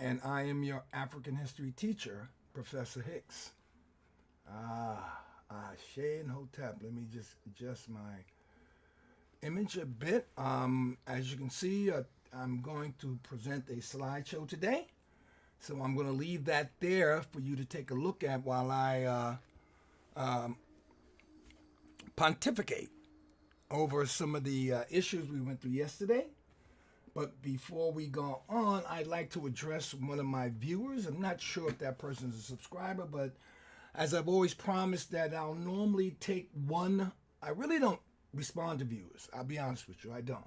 and I am your African history teacher, Professor Hicks. Shane Hotep. Let me just adjust my image a bit. As you can see, I'm going to present a slideshow today. So I'm going to leave that there for you to take a look at while I pontificate over some of the issues we went through yesterday. But before we go on, I'd like to address one of my viewers. I'm not sure if that person's a subscriber, but as I've always promised that I'll normally take one. I really don't respond to viewers. I'll be honest with you, I don't.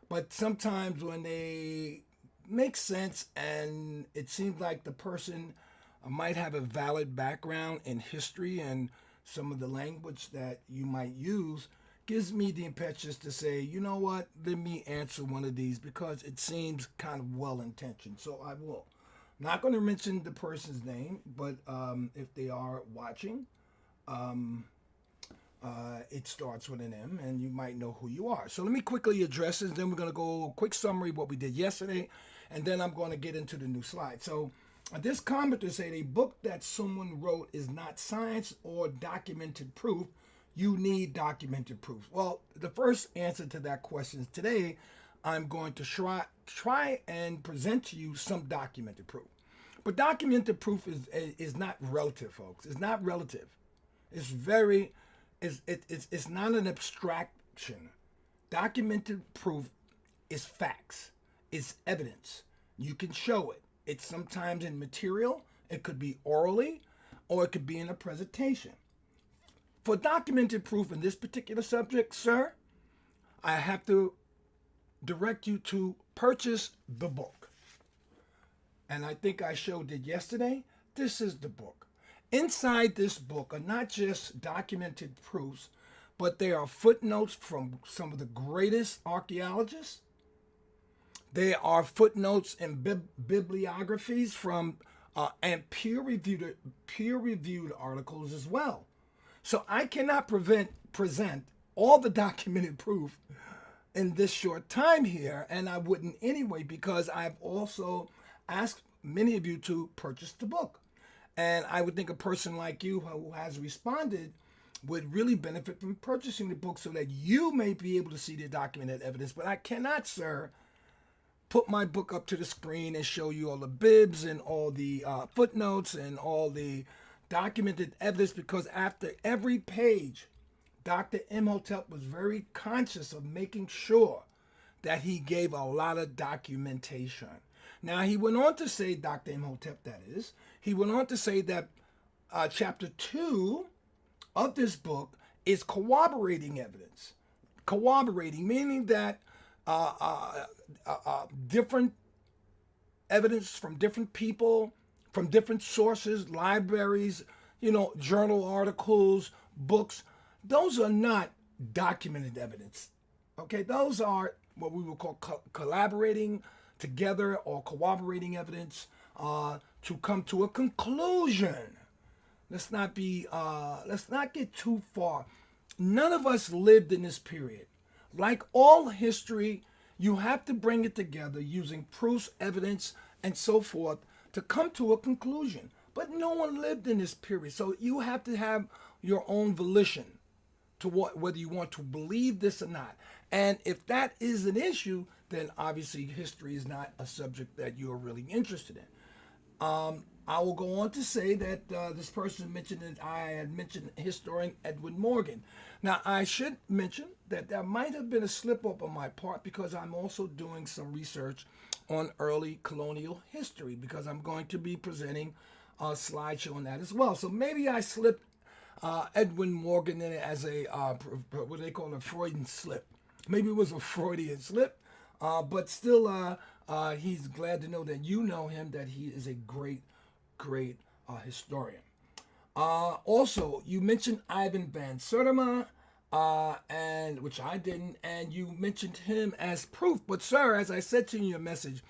But sometimes when they make sense and it seems like the person might have a valid background in history and some of the language that you might use, gives me the impetus to say, you know what, let me answer one of these because it seems kind of well-intentioned. So I will. Not going to mention the person's name, but if they are watching, it starts with an M, and you might know who you are. So let me quickly address this, then we're going to go a quick summary of what we did yesterday, and then I'm going to get into the new slide. So this commenter said, a book that someone wrote is not science or documented proof. You need documented proof. Well, the first answer to that question is today I'm going to try and present to you some documented proof. But documented proof is not relative, folks. It's not relative. It's very, it's not an abstraction. Documented proof is facts. It's evidence. You can show it. It's sometimes in material. It could be orally, or it could be in a presentation. For documented proof in this particular subject, sir, I have to direct you to purchase the book. And I think I showed it yesterday. This is the book. Inside this book are not just documented proofs, but there are footnotes from some of the greatest archaeologists. There are footnotes and bibliographies from and peer-reviewed articles as well. So I cannot present all the documented proof in this short time here, and I wouldn't anyway, because I've also asked many of you to purchase the book. And I would think a person like you who has responded would really benefit from purchasing the book so that you may be able to see the documented evidence. But I cannot, sir, put my book up to the screen and show you all the bibs and all the footnotes and all the documented evidence, because after every page, Dr. Imhotep was very conscious of making sure that he gave a lot of documentation. Now, he went on to say, Dr. Imhotep, that is, he went on to say that chapter 2 of this book is corroborating evidence. Corroborating, meaning that different evidence from different people, from different sources, libraries, journal articles, books, those are not documented evidence. Okay, those are what we would call collaborating together or corroborating evidence to come to a conclusion. Let's not get too far. None of us lived in this period. Like all history, you have to bring it together using proofs, evidence, and so forth to come to a conclusion. But no one lived in this period, so you have to have your own volition to whether you want to believe this or not. And if that is an issue, then obviously history is not a subject that you're really interested in. I will go on to say that this person mentioned that I had mentioned historian Edwin Morgan. Now, I should mention that there might have been a slip-up on my part because I'm also doing some research on early colonial history, because I'm going to be presenting a slideshow on that as well. So maybe I slipped Edwin Morgan in as a, what do they call it, a Freudian slip. Maybe it was a Freudian slip, but still he's glad to know that you know him, that he is a great historian. Also, you mentioned Ivan van Sertima, and which I didn't, and you mentioned him as proof. But sir, as I said to you in your message,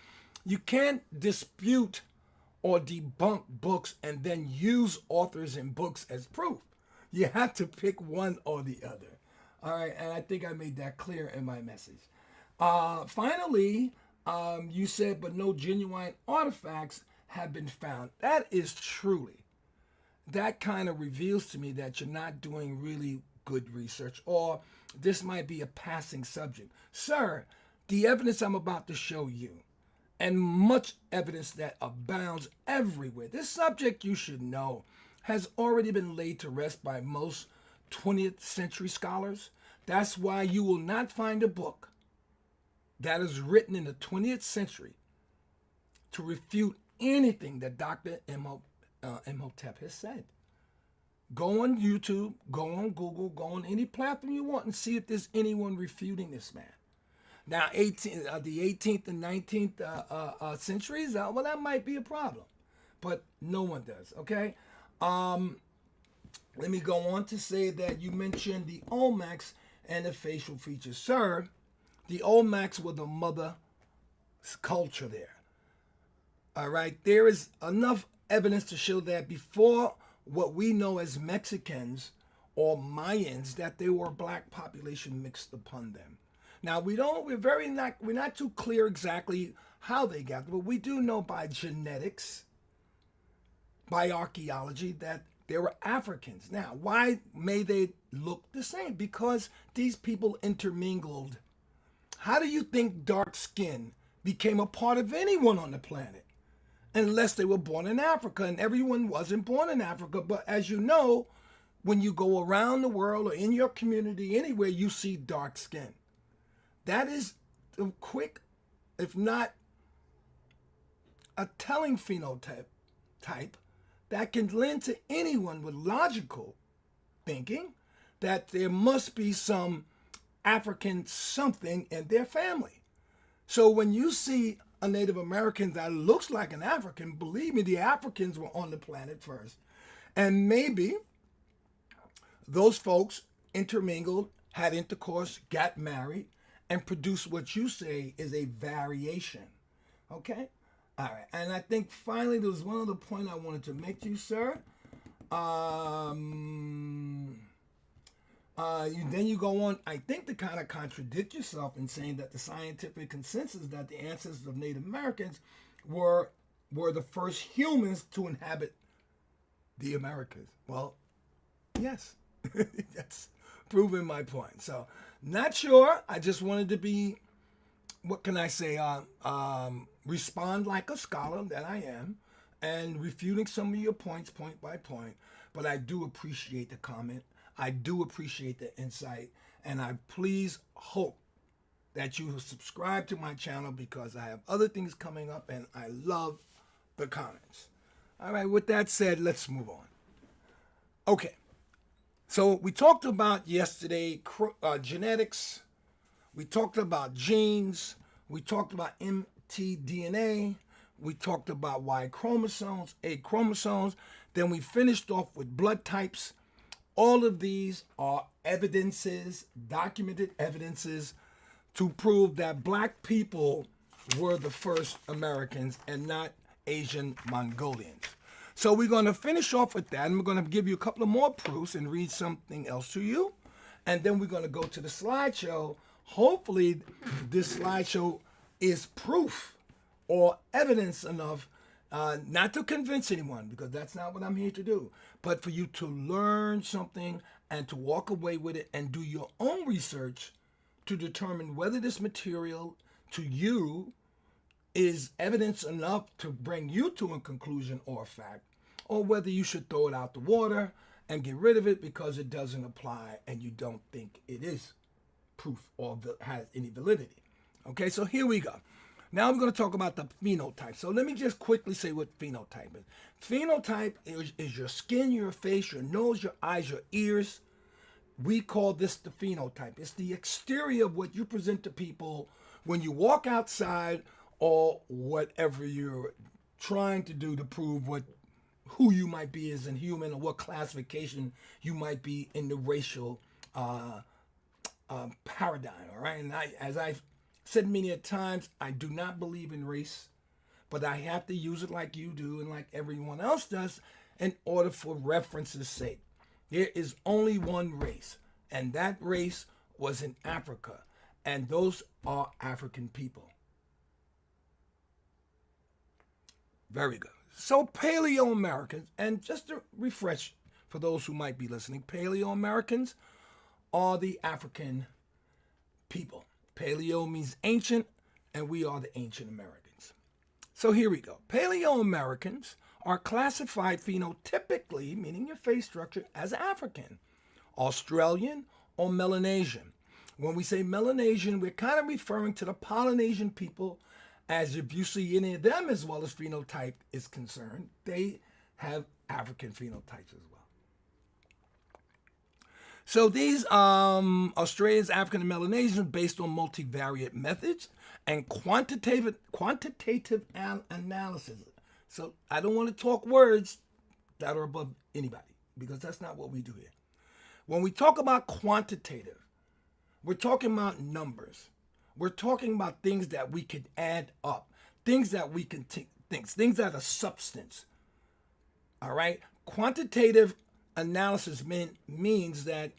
you can't dispute or debunk books and then use authors and books as proof. You have to pick one or the other. All right, and I think I made that clear in my message. Finally, You said, but no genuine artifacts have been found. That is truly, that kind of reveals to me that you're not doing really good research, or this might be a passing subject. Sir, the evidence I'm about to show you, and much evidence that abounds everywhere, this subject, you should know, has already been laid to rest by most 20th century scholars. That's why you will not find a book that is written in the 20th century to refute anything that Dr. Imhotep has said. Go on YouTube, go on Google, go on any platform you want and see if there's anyone refuting this man. Now, the 18th and 19th centuries, well, that might be a problem, but no one does, okay? Let me go on to say that you mentioned the Olmecs and the facial features. Sir, the Olmecs were the mother culture there. All right, there is enough evidence to show that before what we know as Mexicans or Mayans, that there were black population mixed upon them. Now we're not too clear exactly how they got there, but we do know by genetics, by archaeology, that they were Africans. Now, why may they look the same? Because these people intermingled. How do you think dark skin became a part of anyone on the planet? Unless they were born in Africa, and everyone wasn't born in Africa. But as you know, when you go around the world or in your community, anywhere, you see dark skin. That is a quick, if not a telling phenotype that can lend to anyone with logical thinking that there must be some African something in their family. So when you see a Native American that looks like an African, believe me, the Africans were on the planet first. And maybe those folks intermingled, had intercourse, got married, and produced what you say is a variation. Okay? All right. And I think finally there was one other point I wanted to make to you, sir. Then you go on, I think, to kind of contradict yourself in saying that the scientific consensus that the ancestors of Native Americans were the first humans to inhabit the Americas. Well, yes, that's proving my point. So, not sure. I just wanted to be, what can I say, respond like a scholar that I am, and refuting some of your points point by point. But I do appreciate the comment. I do appreciate the insight, and I please hope that you subscribe to my channel because I have other things coming up and I love the comments. All right, with that said, let's move on. Okay, so we talked about yesterday genetics, we talked about genes, we talked about mtDNA, we talked about Y chromosomes, A chromosomes, then we finished off with blood types. All of these are evidences, documented evidences, to prove that black people were the first Americans and not Asian Mongolians. So we're going to finish off with that, and we're going to give you a couple of more proofs and read something else to you. And then we're going to go to the slideshow. Hopefully, this slideshow is proof or evidence enough, not to convince anyone, because that's not what I'm here to do, but for you to learn something and to walk away with it and do your own research to determine whether this material to you is evidence enough to bring you to a conclusion or a fact, or whether you should throw it out the water and get rid of it because it doesn't apply and you don't think it is proof or has any validity. Okay, so here we go. Now we're going to talk about the phenotype. So let me just quickly say what phenotype is. Phenotype is your skin, your face, your nose, your eyes, your ears. We call this the phenotype. It's the exterior of what you present to people when you walk outside or whatever you're trying to do to prove who you might be as a human or what classification you might be in the racial paradigm. All right, and as I've said many a times, I do not believe in race, but I have to use it like you do and like everyone else does in order for reference's sake. There is only one race, and that race was in Africa, and those are African people. Very good. So Paleo Americans, and just to refresh for those who might be listening, Paleo Americans are the African people. Paleo means ancient, and we are the ancient Americans. So here we go. Paleo Americans are classified phenotypically, meaning your face structure, as African, Australian, or Melanesian. When we say Melanesian, we're kind of referring to the Polynesian people, as if you see any of them as well as phenotype is concerned, they have African phenotypes as well. So these Australians, African, and Melanesians, based on multivariate methods and quantitative analysis. So I don't want to talk words that are above anybody, because that's not what we do here. When we talk about quantitative, we're talking about numbers. We're talking about things that we can add up, things that we can things that are substance. All right? Quantitative analysis means that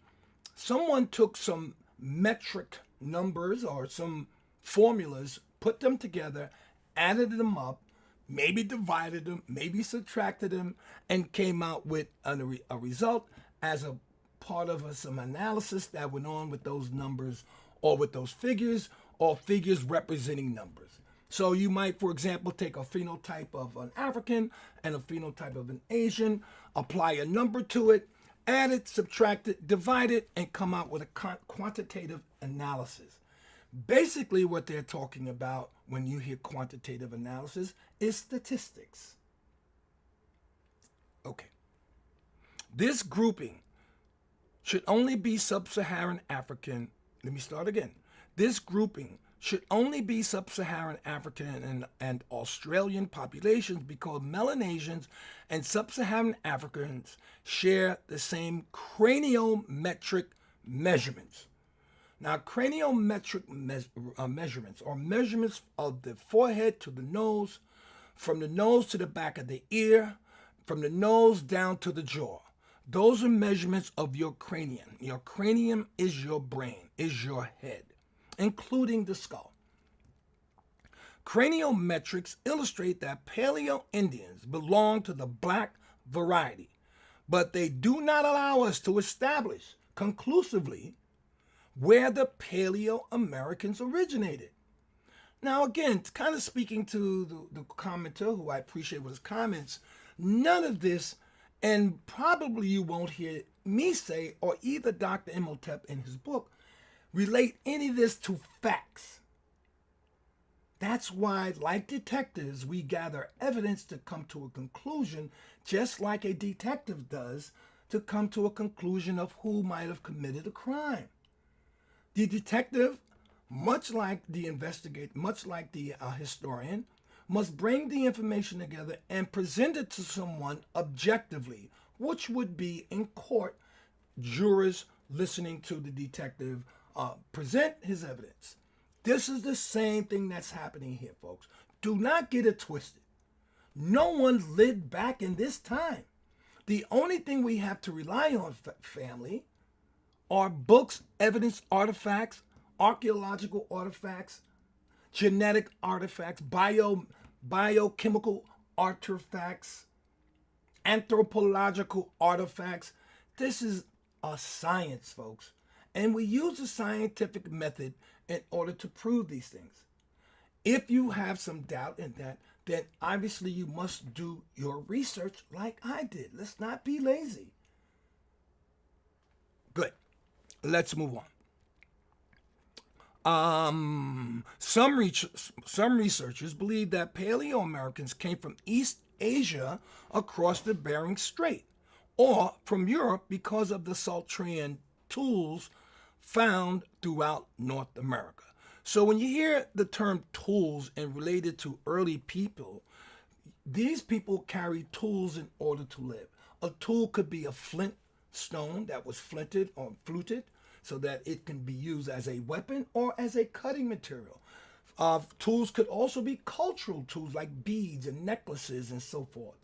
someone took some metric numbers or some formulas, put them together, added them up, maybe divided them, maybe subtracted them, and came out with a result as a part of some analysis that went on with those numbers or with those figures or figures representing numbers. So you might, for example, take a phenotype of an African and a phenotype of an Asian, apply a number to it, add it, subtract it, divide it, and come out with a quantitative analysis. Basically, what they're talking about when you hear quantitative analysis is statistics. Okay. This grouping should only be sub-Saharan African. Let me start again. This grouping should only be sub-Saharan African and Australian populations because Melanesians and sub-Saharan Africans share the same craniometric measurements. Now, craniometric measurements are measurements of the forehead to the nose, from the nose to the back of the ear, from the nose down to the jaw. Those are measurements of your cranium. Your cranium is your brain, is your head, including the skull. Craniometrics illustrate that Paleo Indians belong to the black variety, but they do not allow us to establish conclusively where the Paleo Americans originated. Now, again, kind of speaking to the commenter, who I appreciate with his comments, none of this, and probably you won't hear me say, or either Dr. Imhotep in his book, relate any of this to facts. That's why, like detectives, we gather evidence to come to a conclusion, just like a detective does to come to a conclusion of who might have committed a crime. The detective, much like the investigator, much like the historian, must bring the information together and present it to someone objectively, which would be in court, jurors listening to the detective present his evidence. This is the same thing that's happening here, folks. Do not get it twisted. No one lived back in this time. The only thing we have to rely on, family, are books, evidence, artifacts, archaeological artifacts, genetic artifacts, biochemical artifacts, anthropological artifacts. This is a science, folks. And we use a scientific method in order to prove these things. If you have some doubt in that, then obviously you must do your research like I did. Let's not be lazy. Good. Let's move on. Some researchers believe that Paleo-Americans came from East Asia across the Bering Strait, or from Europe because of the Saltrian tools found throughout North America. So when you hear the term tools and related to early people, these people carry tools in order to live. A tool could be a flint stone that was flinted or fluted so that it can be used as a weapon or as a cutting material. Tools could also be cultural tools like beads and necklaces and so forth.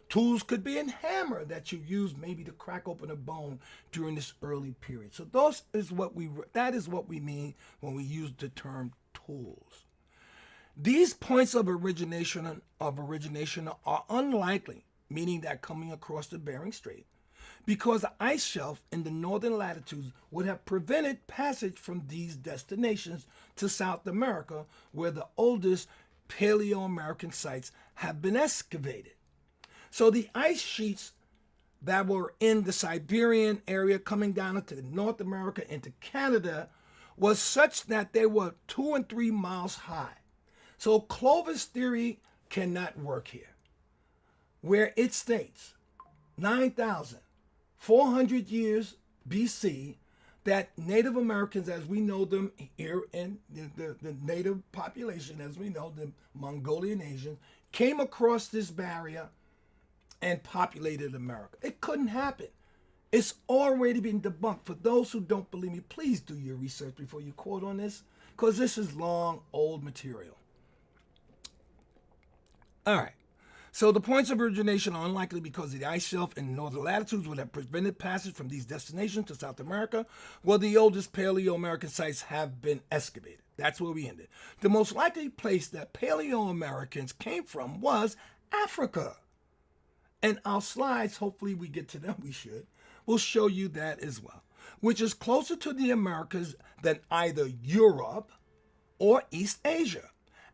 Tools could be a hammer that you use maybe to crack open a bone during this early period. So that is what we mean when we use the term tools. These points of origination are unlikely, meaning that coming across the Bering Strait, because the ice shelf in the northern latitudes would have prevented passage from these destinations to South America, where the oldest Paleo-American sites have been excavated. So the ice sheets that were in the Siberian area coming down into North America, into Canada, was such that they were 2 and 3 miles high. So Clovis theory cannot work here, where it states 9,400 years BC that Native Americans, as we know them here in the native population, as we know, the Mongolian Asians, came across this barrier and populated America. It couldn't happen. It's already been debunked. For those who don't believe me, please do your research before you quote on this, because this is long, old material. All right. So the points of origination are unlikely because the ice shelf in northern latitudes would have prevented passage from these destinations to South America, where the oldest Paleo-American sites have been excavated. That's where we ended. The most likely place that Paleo-Americans came from was Africa. And our slides, hopefully we get to them, we should, will show you that as well, which is closer to the Americas than either Europe or East Asia.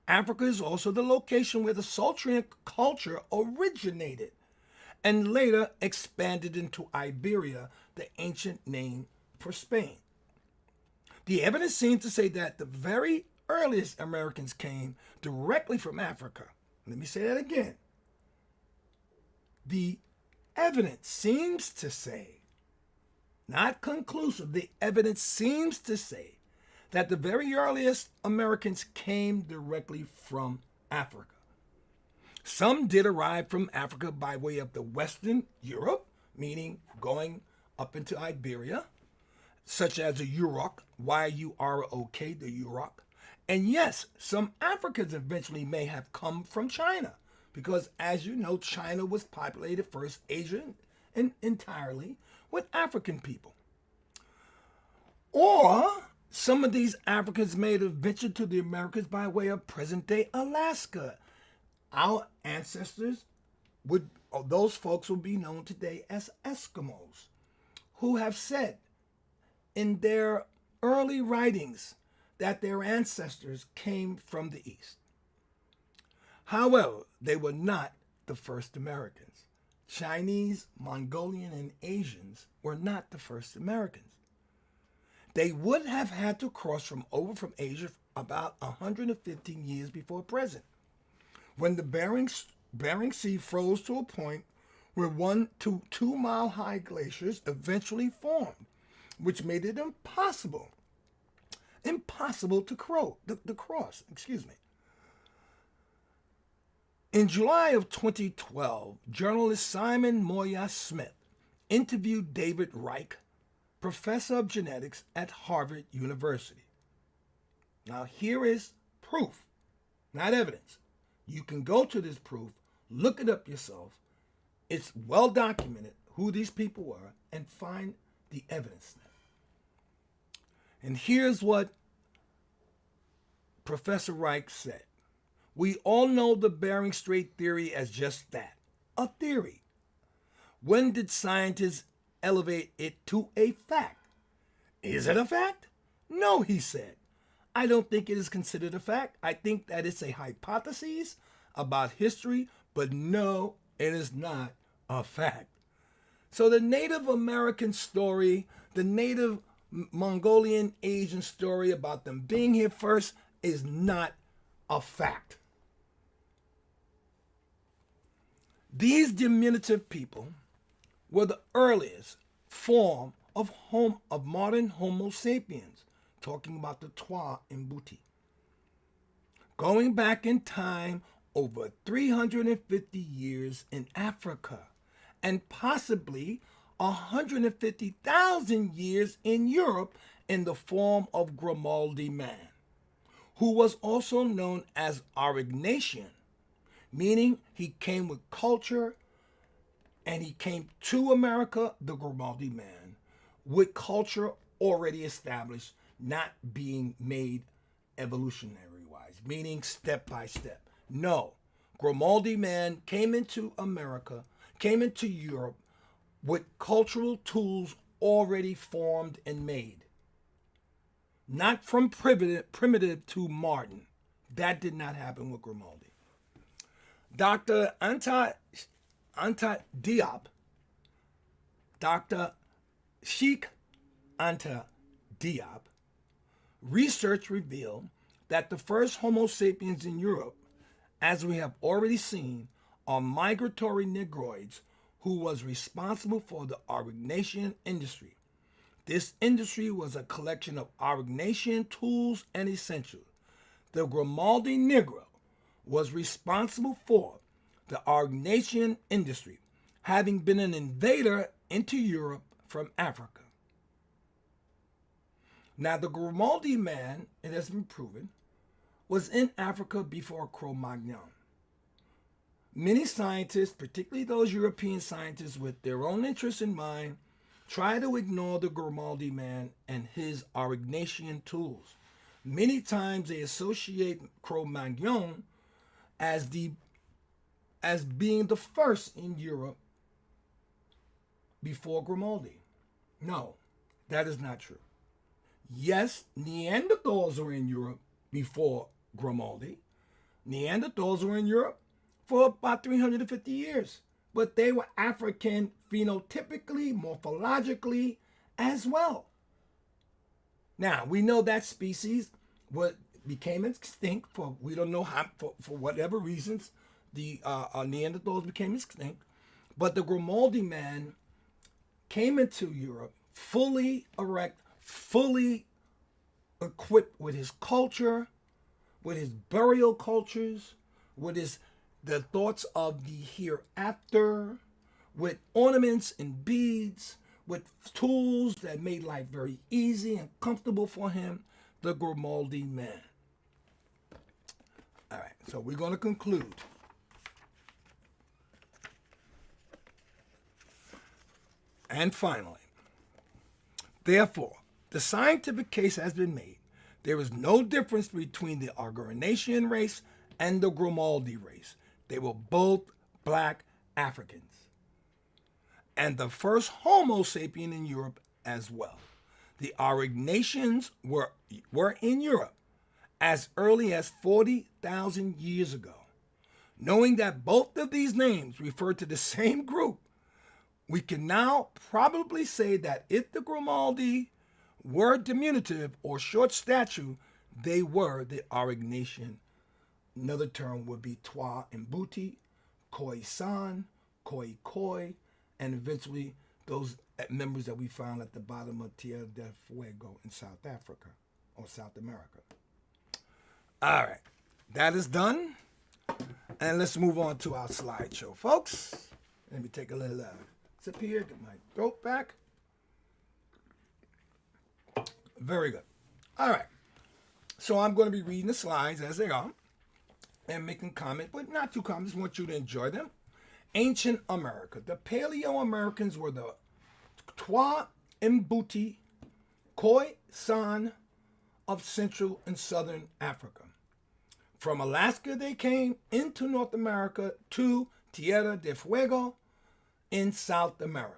Africa is also the location where the Sultan culture originated and later expanded into Iberia, the ancient name for Spain. The evidence seems to say that the very earliest Americans came directly from Africa. Let me say that again. The evidence seems to say, not conclusive, the evidence seems to say that the very earliest Americans came directly from Africa. Some did arrive from Africa by way of the Western Europe, meaning going up into Iberia, such as the Yurok, Y-U-R-O-K, the Yurok. And yes, some Africans eventually may have come from China, because as you know, China was populated first, Asia entirely, with African people. Or some of these Africans may have ventured to the Americas by way of present-day Alaska. Our ancestors those folks will be known today as Eskimos, who have said in their early writings that their ancestors came from the East. However, they were not the first Americans. Chinese, Mongolian, and Asians were not the first Americans. They would have had to cross from Asia about 115 years before present, when the Bering Sea froze to a point where 1 to 2 mile high glaciers eventually formed, which made it impossible to cross. In July of 2012, journalist Simon Moya Smith interviewed David Reich, professor of genetics at Harvard University. Now here is proof, not evidence. You can go to this proof, look it up yourself. It's well documented who these people were, and find the evidence there. And here's what Professor Reich said. We all know the Bering Strait theory as just that, a theory. When did scientists elevate it to a fact? Is it a fact? No, he said. I don't think it is considered a fact. I think that it's a hypothesis about history, but no, it is not a fact. So the Native American story, the Native Mongolian Asian story about them being here first is not a fact. These diminutive people were the earliest form of modern Homo sapiens, talking about the Twa and Buti. Going back in time over 350 years in Africa, and possibly 150,000 years in Europe in the form of Grimaldi man, who was also known as Aurignacian, meaning he came with culture and he came to America, the Grimaldi man, with culture already established, not being made evolutionary-wise, meaning step by step. No, Grimaldi man came into America, came into Europe with cultural tools already formed and made. Not from primitive to modern. That did not happen with Grimaldi. Dr. Anta Diop, Dr. Sheikh Anta Diop, research revealed that the first Homo sapiens in Europe, as we have already seen, are migratory Negroids who was responsible for the Aurignacian industry. This industry was a collection of Aurignacian tools and essentials. The Grimaldi Negro was responsible for the Aurignacian industry, having been an invader into Europe from Africa. Now, the Grimaldi man, it has been proven, was in Africa before Cro-Magnon. Many scientists, particularly those European scientists with their own interests in mind, try to ignore the Grimaldi man and his Aurignacian tools. Many times they associate Cro-Magnon as being the first in Europe before Grimaldi. No, that is not true. Yes, Neanderthals were in Europe before Grimaldi. Neanderthals were in Europe for about 350 years, but they were African phenotypically, morphologically as well. Now, we know that species became extinct for, we don't know how, for whatever reasons, the Neanderthals became extinct, but the Grimaldi man came into Europe fully erect, fully equipped with his culture, with his burial cultures, with the thoughts of the hereafter, with ornaments and beads, with tools that made life very easy and comfortable for him, the Grimaldi man. All right, so we're going to conclude. And finally, therefore, the scientific case has been made. There is no difference between the Aurignacian race and the Grimaldi race. They were both black Africans. And the first Homo sapien in Europe as well. The Aurignacians were in Europe as early as 40,000 years ago. Knowing that both of these names refer to the same group, we can now probably say that if the Grimaldi were diminutive or short stature, they were the Aurignacian. Another term would be Twa Mbuti, Khoi San, Khoi Khoi, and eventually those members that we found at the bottom of Tierra del Fuego in South Africa or South America. All right, that is done. And let's move on to our slideshow, folks. Let me take a little sip here, get my throat back. Very good. All right. So I'm going to be reading the slides as they are and making comments, but not too comments. I want you to enjoy them. Ancient America. The Paleo-Americans were the Twa Mbuti, Khoi San of Central and Southern Africa. From Alaska, they came into North America to Tierra del Fuego in South America.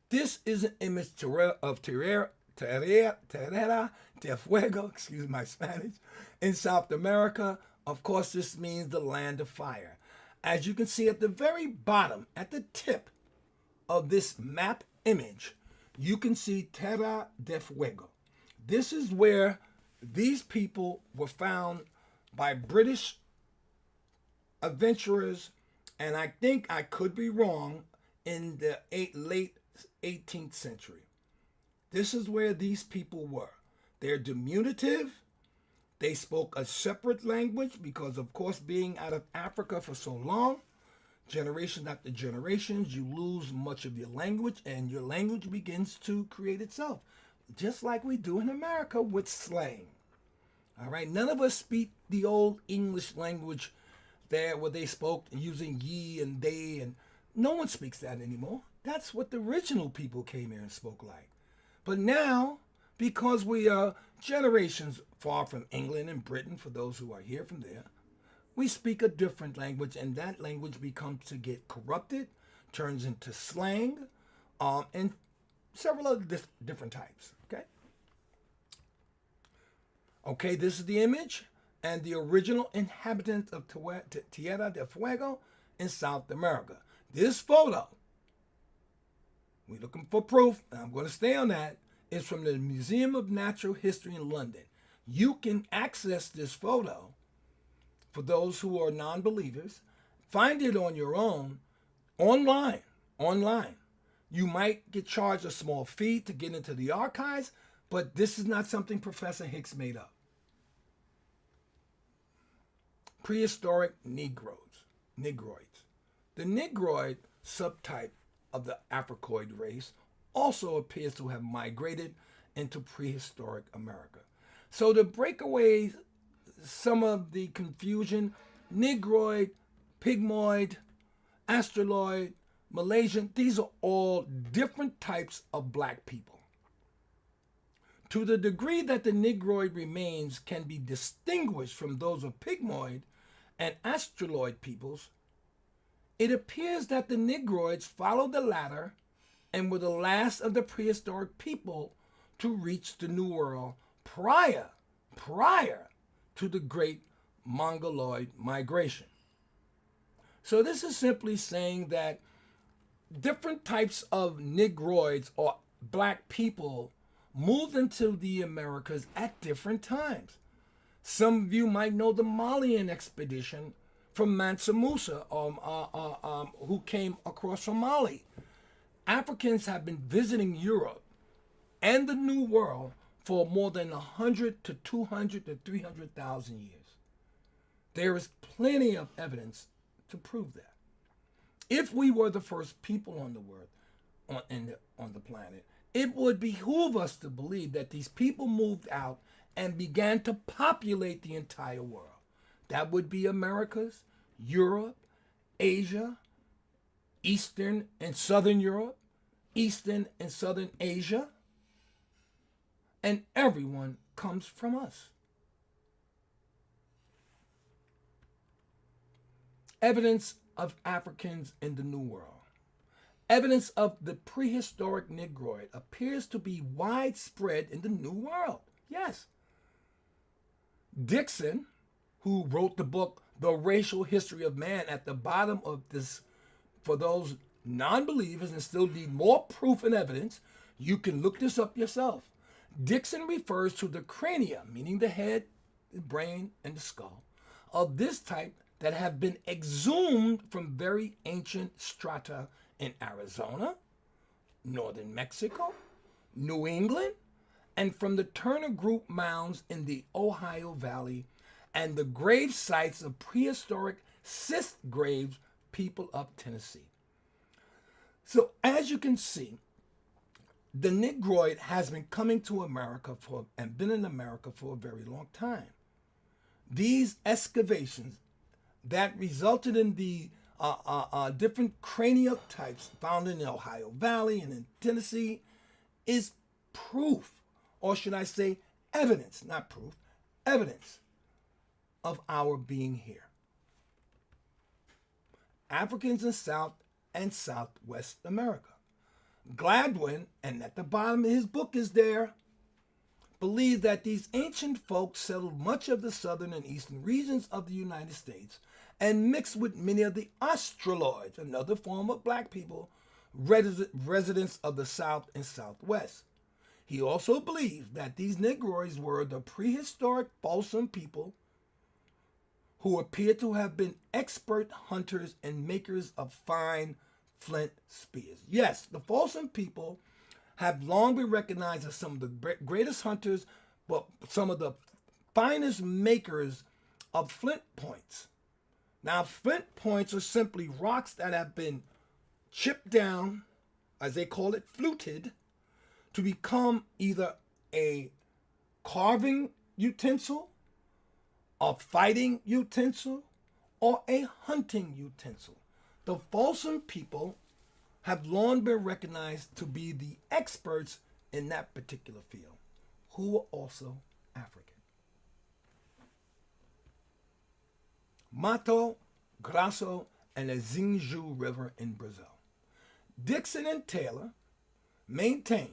This is an image of Tierra del Fuego, excuse my Spanish, in South America. Of course, this means the land of fire. As you can see at the very bottom, at the tip of this map image, you can see Tierra del Fuego. This is where these people were found by British adventurers, and I think I could be wrong, in the late 18th century. This is where these people were. They're diminutive. They spoke a separate language because, of course, being out of Africa for so long, generation after generations, you lose much of your language, and your language begins to create itself, just like we do in America with slang. All right, none of us speak the old English language there where they spoke using ye and they, and no one speaks that anymore. That's what the original people came here and spoke like. But now, because we are generations far from England and Britain, for those who are here from there. We speak a different language, and that language becomes to get corrupted, turns into slang, and several other different types. Okay, this is the image and the original inhabitants of Tierra del Fuego in South America. This photo, we're looking for proof, and I'm going to stay on that, is from the Museum of Natural History in London. You can access this photo for those who are non-believers. Find it on your own, online. You might get charged a small fee to get into the archives, but this is not something Professor Hicks made up. Prehistoric Negroids. The Negroid subtype of the Africoid race also appears to have migrated into prehistoric America. So to break away some of the confusion, Negroid, Pygmoid, Australoid, Malaysian, these are all different types of black people. To the degree that the Negroid remains can be distinguished from those of Pygmoid and Australoid peoples, it appears that the Negroids followed the latter and were the last of the prehistoric people to reach the New World prior to the Great Mongoloid migration. So this is simply saying that different types of Negroids or black people moved into the Americas at different times. Some of you might know the Malian expedition from Mansa Musa, who came across from Mali. Africans have been visiting Europe and the New World for more than 100 to 200 to 300,000 years. There is plenty of evidence to prove that. If we were the first people on the world, on the planet, it would behoove us to believe that these people moved out and began to populate the entire world. That would be Americas, Europe, Asia, Eastern and Southern Europe, Eastern and Southern Asia, and everyone comes from us. Evidence of Africans in the New World. Evidence of the prehistoric Negroid appears to be widespread in the New World. Yes. Dixon, who wrote the book The Racial History of Man, at the bottom of this, for those non-believers and still need more proof and evidence, you can look this up yourself. Dixon refers to the crania, meaning the head, the brain, and the skull, of this type that have been exhumed from very ancient strata in Arizona, northern Mexico, New England, and from the Turner Group mounds in the Ohio Valley, and the grave sites of prehistoric cyst graves people of Tennessee. So as you can see, the Negroid has been coming to America and been in America for a very long time. These excavations that resulted in the different cranial types found in the Ohio Valley and in Tennessee is proof, or should I say evidence, not proof, evidence of our being here. Africans in South and Southwest America. Gladwin, and at the bottom of his book is there, believes that these ancient folks settled much of the southern and eastern regions of the United States and mixed with many of the Australoids, another form of black people, residents of the South and Southwest. He also believed that these Negroids were the prehistoric Folsom people who appear to have been expert hunters and makers of fine flint spears. Yes, the Folsom people have long been recognized as some of the greatest hunters, but some of the finest makers of flint points. Now, flint points are simply rocks that have been chipped down, as they call it, fluted, to become either a carving utensil, a fighting utensil, or a hunting utensil. The Folsom people have long been recognized to be the experts in that particular field. who were also African. Mato Grosso and the Xingu River in Brazil. Dixon and Taylor maintain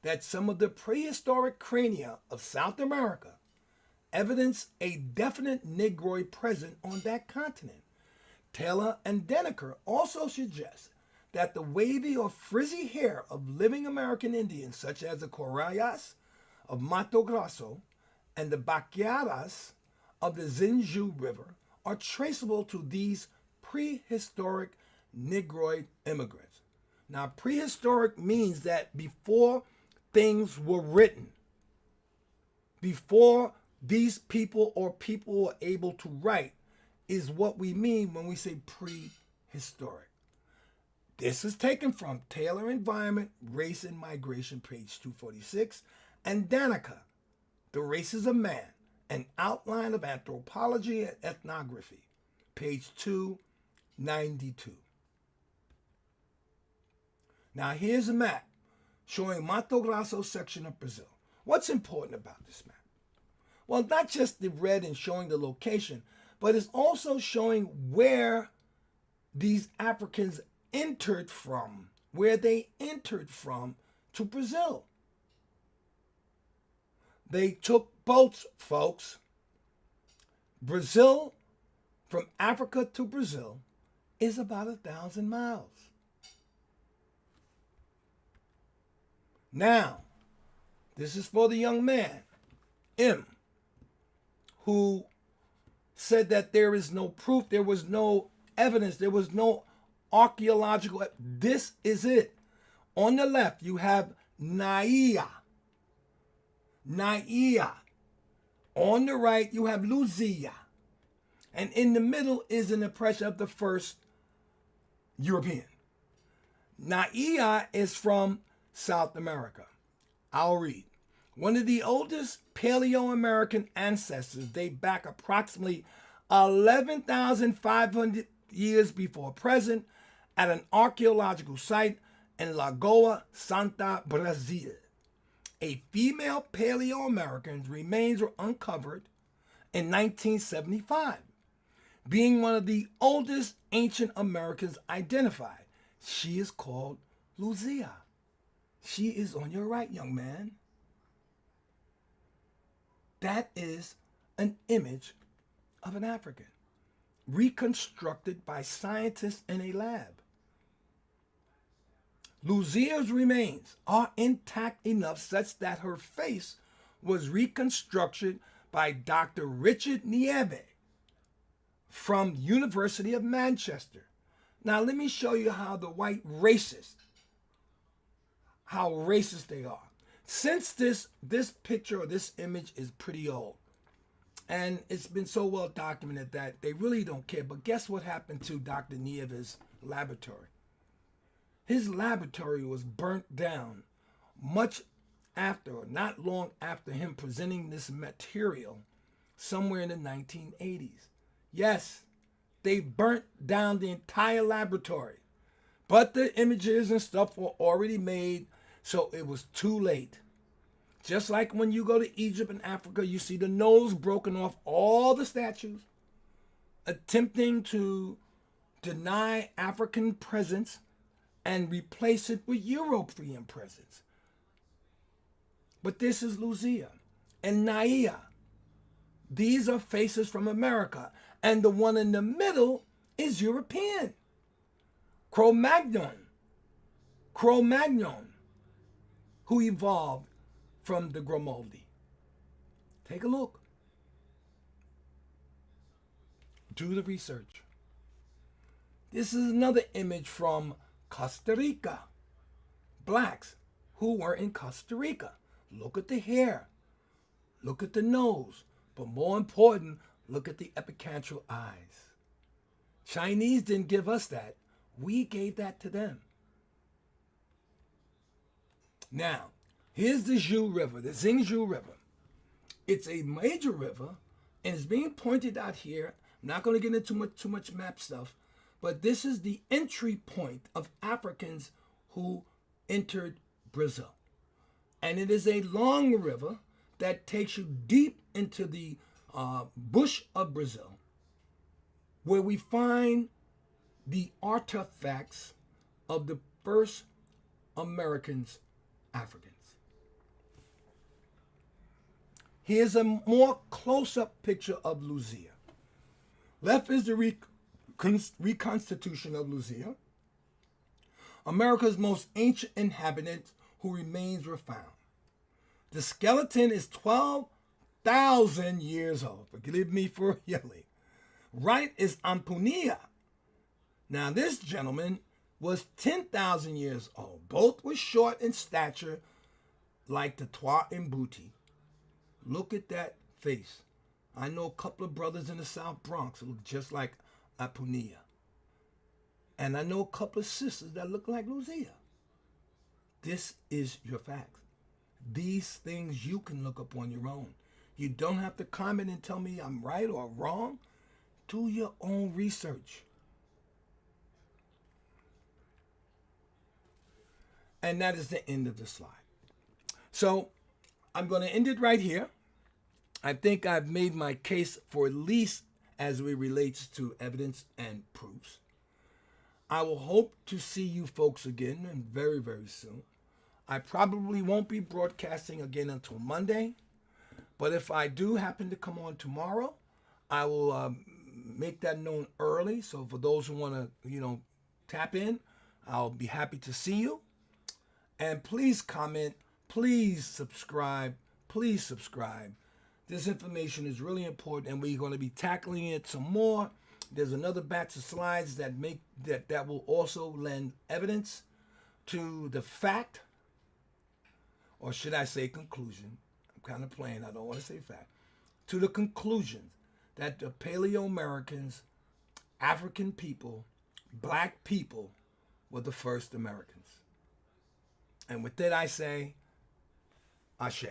that some of the prehistoric crania of South America evidence a definite Negroid present on that continent. Taylor and Denneker also suggest that the wavy or frizzy hair of living American Indians, such as the Corayas of Mato Grosso and the Baquiaras of the Xingu River, are traceable to these prehistoric Negroid immigrants. Now, prehistoric means that before things were written, before these people or people were able to write, is what we mean when we say prehistoric. This is taken from Taylor Environment, Race and Migration, page 246, and Danica, The Races of Man, an Outline of Anthropology and Ethnography, page 292. Now here's a map showing Mato Grosso section of Brazil. What's important about this map? Well, not just the red and showing the location, but it's also showing where these Africans entered from, where they entered from to Brazil. They took boats, folks. Brazil, from Africa to Brazil, is about 1,000 miles. Now, this is for the young man, M, who said that there is no proof, there was no evidence, there was no archaeological. This is it. On the left, you have Naia. Naia. On the right, you have Luzia. And in the middle is an impression of the first European. Naia is from South America. I'll read. One of the oldest Paleo-American ancestors date back approximately 11,500 years before present at an archaeological site in Lagoa Santa, Brazil. A female Paleo-American's remains were uncovered in 1975, being one of the oldest ancient Americans identified. She is called Luzia. She is on your right, young man. That is an image of an African, reconstructed by scientists in a lab. Luzia's remains are intact enough such that her face was reconstructed by Dr. Richard Nieve from University of Manchester. Now let me show you how the white racist, how racist they are. Since this picture or this image is pretty old, and it's been so well documented that they really don't care. But guess what happened to Dr. Nieve's laboratory? His laboratory was burnt down much after, or not long after him presenting this material somewhere in the 1980s. Yes, they burnt down the entire laboratory. But the images and stuff were already made, so it was too late. Just like when you go to Egypt and Africa, you see the nose broken off all the statues, attempting to deny African presence and replace it with European presence. But this is Luzia and Naia. These are faces from America, and the one in the middle is European. Cro-Magnon, who evolved from the Grimaldi. Take a look. Do the research. This is another image from Costa Rica. Blacks who were in Costa Rica. Look at the hair. Look at the nose. But more important, look at the epicantral eyes. Chinese didn't give us that. We gave that to them. Now, here's the Zhu River, the Xingu River. It's a major river, and it's being pointed out here. I'm not going to get into too much map stuff, but this is the entry point of Africans who entered Brazil. And it is a long river that takes you deep into the bush of Brazil, where we find the artifacts of the first Americans, Africans. Here's a more close-up picture of Luzia. Left is the reconstitution of Luzia, America's most ancient inhabitant who remains were found. The skeleton is 12,000 years old. Forgive me for yelling. Right is Ampunia. Now this gentleman was 10,000 years old. Both were short in stature like the Twa and Booty. Look at that face. I know a couple of brothers in the South Bronx who look just like Ampunia. And I know a couple of sisters that look like Luzia. This is your facts. These things you can look up on your own. You don't have to comment and tell me I'm right or wrong. Do your own research. And that is the end of the slide. So I'm going to end it right here. I think I've made my case for at least as it relates to evidence and proofs. I will hope to see you folks again and very, very soon. I probably won't be broadcasting again until Monday, but if I do happen to come on tomorrow, I will make that known early. So for those who want to, tap in, I'll be happy to see you. And please comment, please subscribe, please subscribe. This information is really important, and we're going to be tackling it some more. There's another batch of slides that will also lend evidence to the fact, or should I say conclusion. I'm kind of playing, I don't want to say fact. To the conclusion that the Paleo-Americans, African people, black people were the first Americans. And with that I say, Ashe.